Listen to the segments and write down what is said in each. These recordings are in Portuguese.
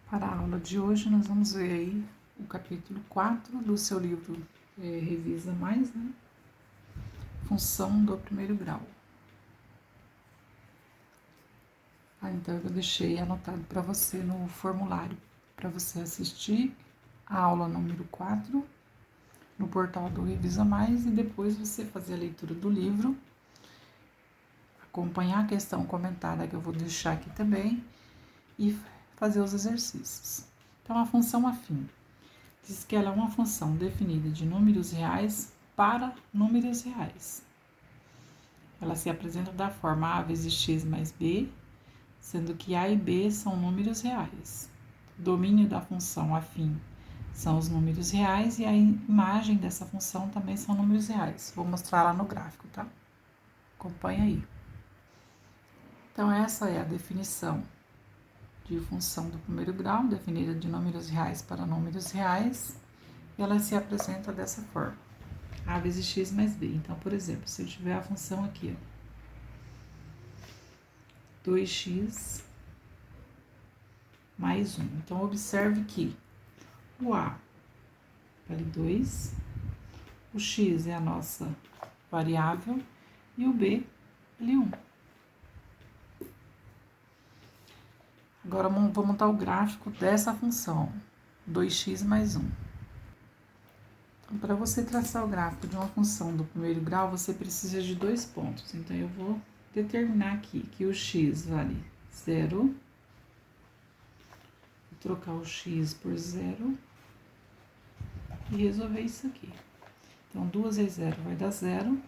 Para a aula de hoje, nós vamos ver aí o capítulo 4 do seu livro Revisa Mais, né? Função do primeiro grau. Então, eu deixei anotado para você no formulário, para você assistir a aula número 4 no portal do Revisa Mais e depois você fazer a leitura do livro, acompanhar a questão comentada que eu vou deixar aqui também e fazer os exercícios. Então, a função afim diz que ela é uma função definida de números reais para números reais. Ela se apresenta da forma a vezes x mais b, sendo que a e b são números reais. O domínio da função afim são os números reais e a imagem dessa função também são números reais. Vou mostrar lá no gráfico, tá? Acompanha aí. Então, essa é a definição de função do primeiro grau, definida de números reais para números reais, e ela se apresenta dessa forma, a vezes x mais b. Então, por exemplo, se eu tiver a função aqui, ó, 2x mais 1. Então, observe que o a vale 2, o x é a nossa variável e o b vale 1. Agora, vou montar o gráfico dessa função, 2x mais 1. Então, para você traçar o gráfico de uma função do primeiro grau, você precisa de 2 pontos. Então, eu vou determinar aqui que o x vale 0, vou trocar o x por 0 e resolver isso aqui. Então, 2 vezes 0 vai dar 0,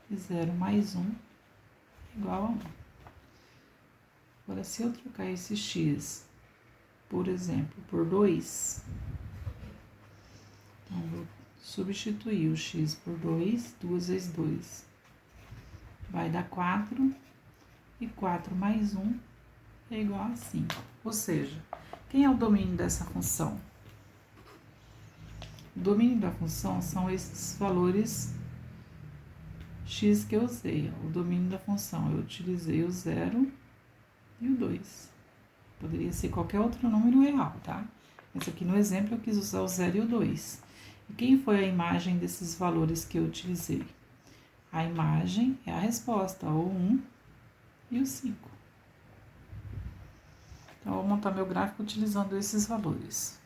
e 0 mais 1 igual a 1. Agora, se eu trocar esse x, por exemplo, por 2, então, vou substituir o x por 2, 2 vezes 2 vai dar 4, e 4 mais 1 é igual a 5. Ou seja, quem é o domínio dessa função? O domínio da função são esses valores x que eu usei. O domínio da função, eu utilizei o 0 e o 2. Poderia ser qualquer outro número real, tá? Mas aqui no exemplo eu quis usar o 0 e o 2. E quem foi a imagem desses valores que eu utilizei? A imagem é a resposta, o 1 e o 5. Então, eu vou montar meu gráfico utilizando esses valores.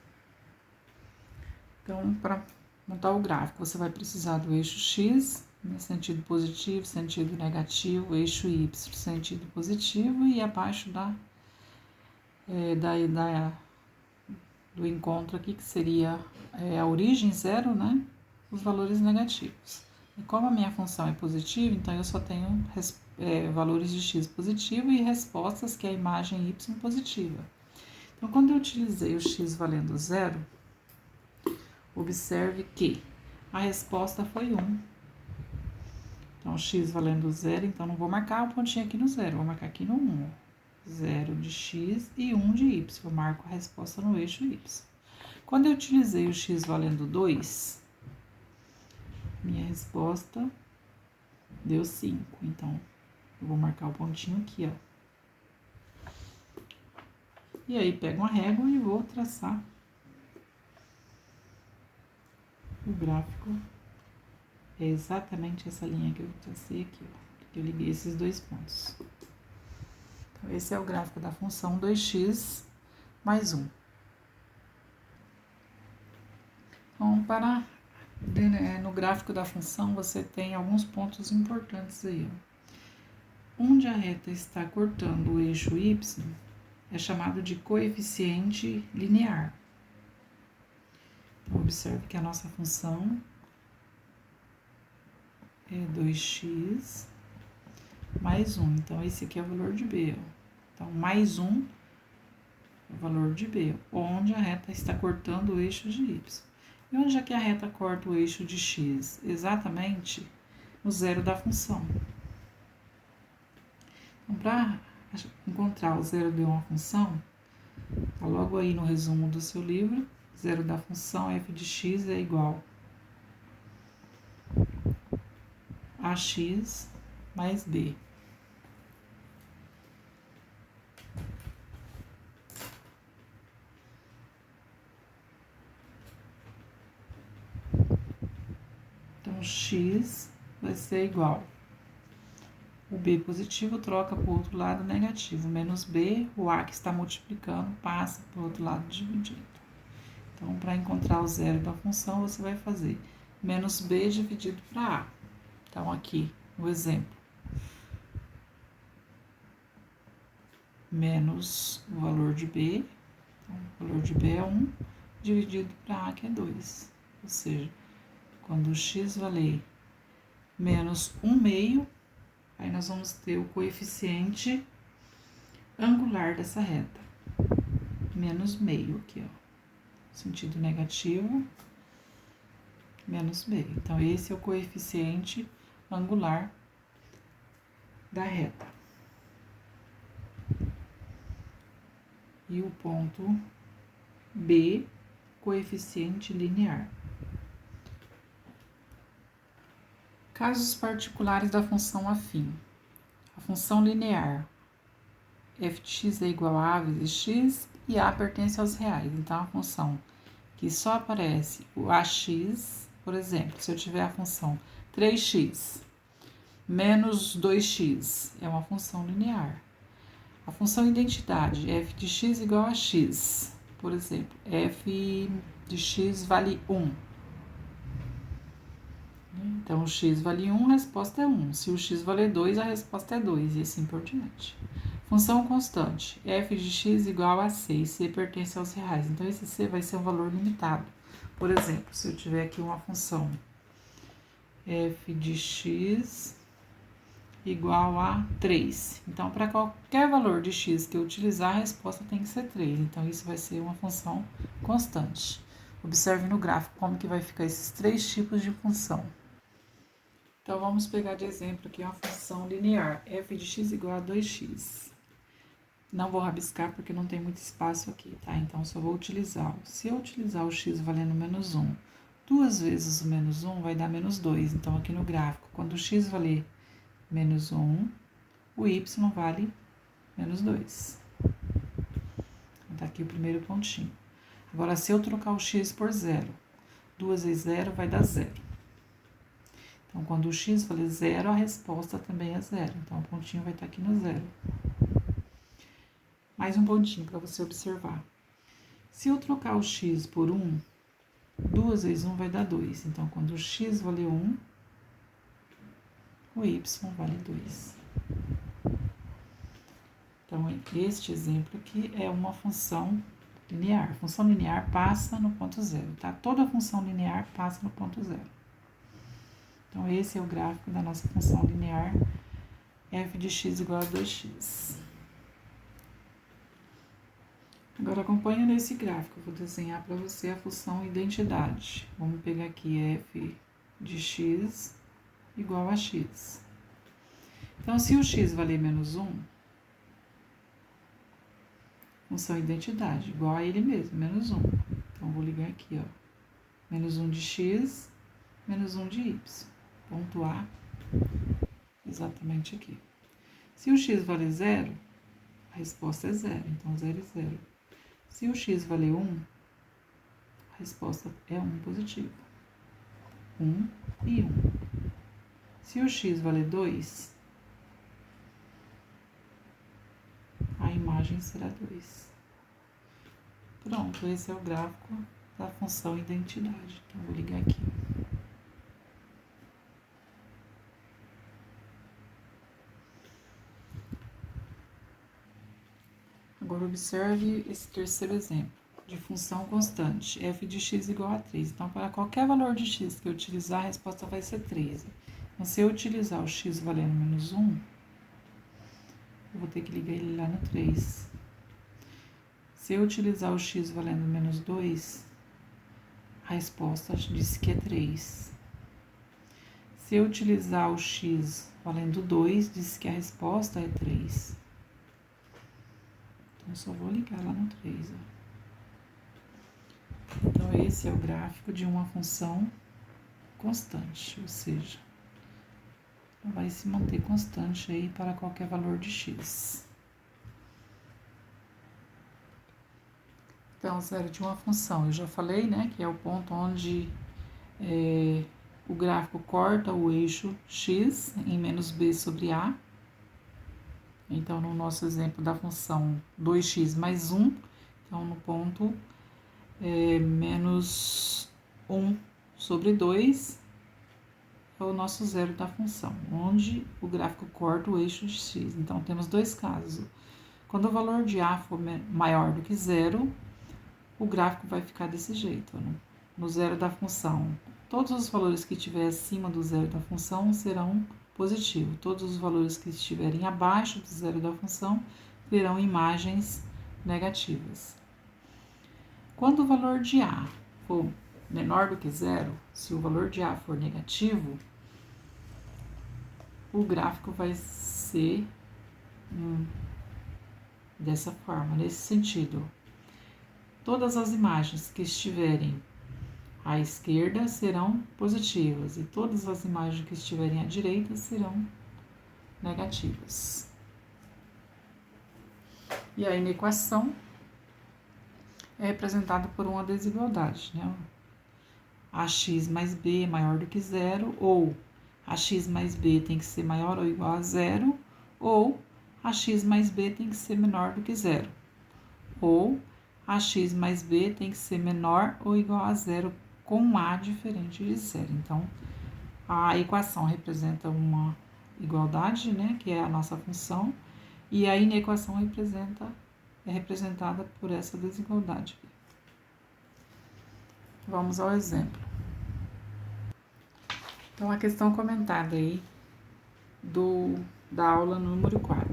Então, para montar o gráfico, você vai precisar do eixo x, no sentido positivo, sentido negativo, eixo y, sentido positivo, e abaixo do encontro aqui, que seria a origem 0, né? Os valores negativos. E como a minha função é positiva, então eu só tenho valores de x positivo e respostas, que é a imagem y positiva. Então, quando eu utilizei o x valendo 0, observe que a resposta foi 1. Então, x valendo 0, então não vou marcar o pontinho aqui no 0, vou marcar aqui no 1. 0 de x e 1 de y, eu marco a resposta no eixo y. Quando eu utilizei o x valendo 2, minha resposta deu 5. Então, eu vou marcar o pontinho aqui, ó. E aí, pego uma régua e vou traçar o gráfico. É exatamente essa linha que eu tracei aqui, ó. Que eu liguei esses 2 pontos. Então, esse é o gráfico da função 2x mais 1. Então, no gráfico da função, você tem alguns pontos importantes aí, ó. Onde a reta está cortando o eixo y, é chamado de coeficiente linear. Então, observe que a nossa função é 2x mais 1. Então, esse aqui é o valor de b, ó. Então, mais 1 é o valor de b, onde a reta está cortando o eixo de y. E onde é que a reta corta o eixo de x? Exatamente no zero da função. Então, para encontrar o zero de uma função, tá logo aí no resumo do seu livro, zero da função f de x é igual a x mais b. Então, x vai ser igual. O b positivo troca para o outro lado negativo, menos b, o a que está multiplicando passa para o outro lado dividindo. Então, para encontrar o zero da função, você vai fazer menos b dividido para a. Então, aqui, o exemplo. Menos o valor de b, então, o valor de b é 1, dividido para a, que é 2. Ou seja, quando o x valer menos 1/2, aí nós vamos ter o coeficiente angular dessa reta. Menos meio aqui, ó. Sentido negativo, menos meio. Então, esse é o coeficiente angular da reta. E o ponto B, coeficiente linear. Casos particulares da função afim. A função linear f de x é igual a vezes x e a pertence aos reais. Então, a função que só aparece o ax, por exemplo, se eu tiver a função 3x menos 2x, é uma função linear. A função identidade, f de x igual a x, por exemplo, f de x vale 1. Então, o x vale 1, a resposta é 1. Se o x valer 2, a resposta é 2, e assim por diante. Função constante, f de x igual a c, c pertence aos reais. Então, esse c vai ser um valor limitado. Por exemplo, se eu tiver aqui uma função f de x igual a 3. Então, para qualquer valor de x que eu utilizar, a resposta tem que ser 3. Então, isso vai ser uma função constante. Observe no gráfico como que vai ficar esses três tipos de função. Então, vamos pegar de exemplo aqui uma função linear, f de x igual a 2x. Não vou rabiscar porque não tem muito espaço aqui, tá? Então, só vou utilizar. Se eu utilizar o x valendo menos 1, 2 vezes o menos 1 vai dar menos 2. Então, aqui no gráfico, quando o x valer menos 1, o y vale menos 2. Então, tá aqui o primeiro pontinho. Agora, se eu trocar o x por 0, 2 vezes 0 vai dar 0. Então, quando o x valer 0, a resposta também é 0. Então, o pontinho vai estar aqui no 0. Mais um pontinho para você observar. Se eu trocar o x por 1, 2 vezes 1 vai dar 2. Então, quando o x valer 1, o y vale 2. Então, este exemplo aqui é uma função linear. A função linear passa no ponto 0, tá? Toda função linear passa no ponto 0. Então, esse é o gráfico da nossa função linear f de x igual a 2x. Agora, acompanha nesse gráfico. Eu vou desenhar para você a função identidade. Vamos pegar aqui f de x igual a x. Então, se o x valer menos 1, função identidade, igual a ele mesmo, menos 1. Então, vou ligar aqui, ó. Menos 1 de x, menos 1 de y. Ponto A, exatamente aqui. Se o x valer 0, a resposta é 0. Então, 0 e 0. Se o x valer 1, a resposta é 1 positivo. 1 e 1. Se o x valer 2, a imagem será 2. Pronto, esse é o gráfico da função identidade. Então, vou ligar aqui. Agora, observe esse terceiro exemplo, de função constante, f de x igual a 3. Então, para qualquer valor de x que eu utilizar, a resposta vai ser 13. Então, se eu utilizar o x valendo menos 1, eu vou ter que ligar ele lá no 3. Se eu utilizar o x valendo menos 2, a resposta diz que é 3. Se eu utilizar o x valendo 2, diz que a resposta é 3. Então, só vou ligar lá no 3. Ó. Então, esse é o gráfico de uma função constante, ou seja, ela vai se manter constante aí para qualquer valor de x. Então, zero de uma função, eu já falei, né, que é o ponto onde o gráfico corta o eixo x em menos b sobre a. Então, no nosso exemplo da função 2x mais 1, então no ponto menos 1 sobre 2 é o nosso zero da função, onde o gráfico corta o eixo de x. Então, temos dois casos. Quando o valor de a for maior do que zero, o gráfico vai ficar desse jeito, né? No zero da função. Todos os valores que estiverem acima do zero da função serão positivos. Todos os valores que estiverem abaixo do zero da função terão imagens negativas. Quando o valor de a for menor do que zero, se o valor de a for negativo, o gráfico vai ser dessa forma, nesse sentido. Todas as imagens que estiverem à esquerda serão positivas e todas as imagens que estiverem à direita serão negativas. E aí, na equação, é representada por uma desigualdade, né? Ax mais b é maior do que zero, ou ax mais b tem que ser maior ou igual a zero, ou ax mais b tem que ser menor do que zero, ou ax mais b tem que ser menor ou igual a zero com a diferente de zero. Então, a equação representa uma igualdade, né, que é a nossa função, e a inequação é representada por essa desigualdade. Vamos ao exemplo. Então, a questão comentada aí da aula número 4.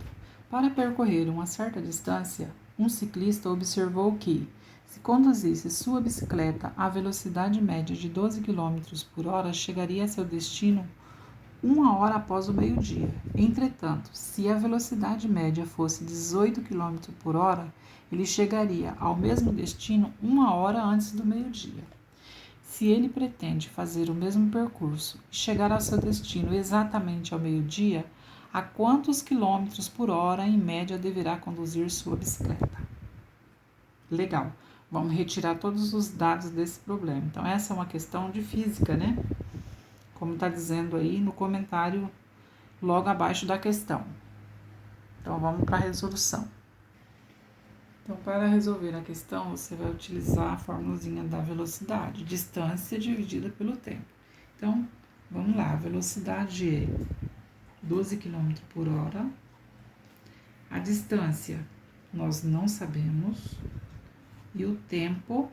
Para percorrer uma certa distância, um ciclista observou que, se conduzisse sua bicicleta à velocidade média de 12 km por hora, chegaria a seu destino 1 hora após o meio-dia. Entretanto, se a velocidade média fosse 18 km por hora, ele chegaria ao mesmo destino 1 hora antes do meio-dia. Se ele pretende fazer o mesmo percurso e chegar ao seu destino exatamente ao meio-dia, a quantos quilômetros por hora, em média, deverá conduzir sua bicicleta? Legal. Vamos retirar todos os dados desse problema. Então, essa é uma questão de física, né? Como está dizendo aí no comentário logo abaixo da questão. Então, vamos para a resolução. Então, para resolver a questão, você vai utilizar a formulazinha da velocidade, distância dividida pelo tempo. Então, vamos lá, a velocidade é 12 km por hora. A distância nós não sabemos. E o tempo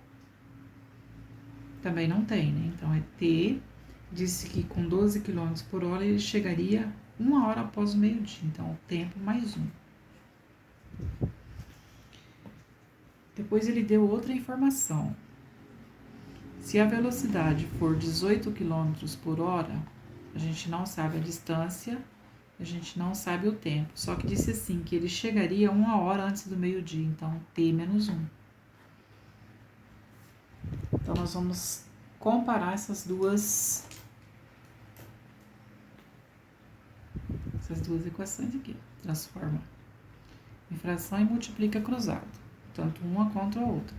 também não tem, né? Então, é t, disse que com 12 km por hora ele chegaria 1 hora após o meio-dia. Então, o tempo mais 1. Depois ele deu outra informação. Se a velocidade for 18 km por hora, a gente não sabe a distância, a gente não sabe o tempo. Só que disse assim, que ele chegaria 1 hora antes do meio-dia. Então, t menos 1. Então, nós vamos comparar essas duas equações aqui. Transforma em fração e multiplica cruzado, tanto uma contra a outra.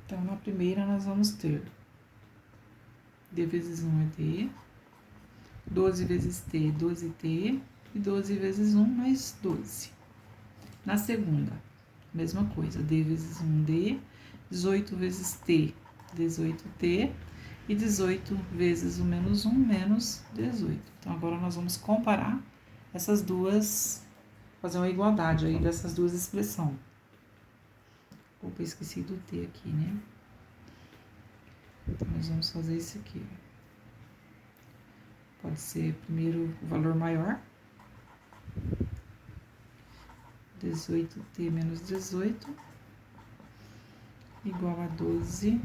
Então, na primeira, nós vamos ter d vezes 1 é d, 12 vezes t, 12t, e 12 vezes 1 mais 12. Na segunda, mesma coisa, d vezes 1d, 18 vezes t, 18t, e 18 vezes o menos 1, menos 18. Então, agora nós vamos comparar essas duas, fazer uma igualdade aí dessas duas expressões. Opa, esqueci do t aqui, né? Então, nós vamos fazer isso aqui. Pode ser primeiro o valor maior. 18t menos 18 igual a 12t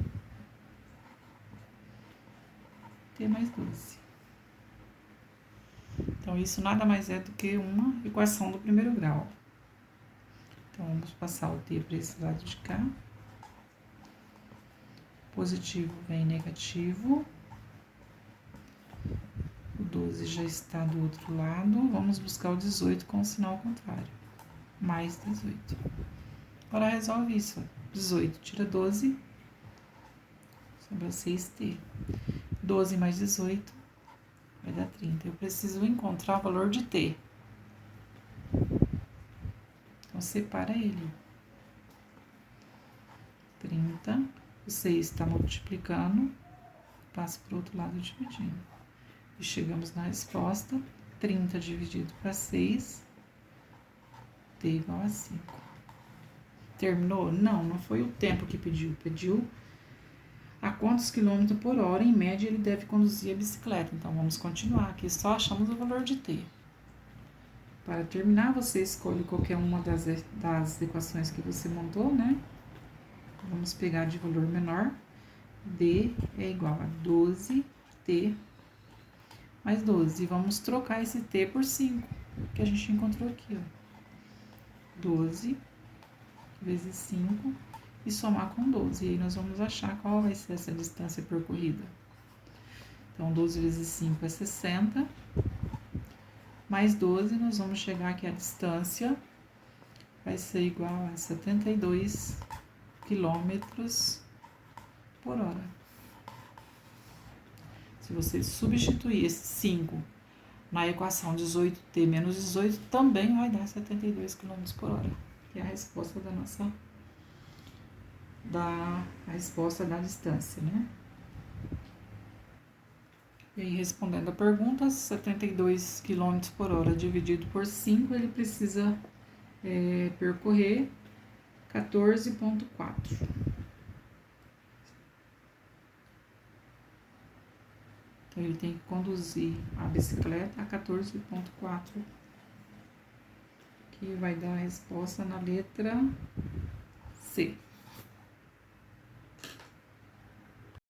mais 12. Então, isso nada mais é do que uma equação do primeiro grau. Então, vamos passar o t para esse lado de cá. Positivo vem negativo. O 12 já está do outro lado. Vamos buscar o 18 com o sinal contrário. Mais 18. Agora, resolve isso. 18 tira 12, sobra 6t. 12 mais 18 vai dar 30. Eu preciso encontrar o valor de t. Então, separa ele. 30, o 6 está multiplicando, passa para o outro lado dividindo. E chegamos na resposta, 30 dividido para 6, t igual a 5. Terminou? Não, não foi o tempo que pediu. Pediu a quantos quilômetros por hora, em média, ele deve conduzir a bicicleta. Então, vamos continuar aqui, só achamos o valor de t. Para terminar, você escolhe qualquer uma das equações que você montou, né? Vamos pegar de valor menor. D é igual a 12t mais 12. E vamos trocar esse t por 5, que a gente encontrou aqui, ó. 12 vezes 5 e somar com 12. E aí nós vamos achar qual vai ser essa distância percorrida. Então, 12 vezes 5 é 60. Mais 12, nós vamos chegar aqui a distância vai ser igual a 72 quilômetros por hora. Se você substituir esse 5 na equação 18t menos 18, também vai dar 72 km por hora, que é a resposta da nossa, a resposta da distância, né? E aí, respondendo a pergunta, 72 km por hora dividido por 5, ele precisa percorrer 14,4. Então, ele tem que conduzir a bicicleta a 14,4, que vai dar a resposta na letra C.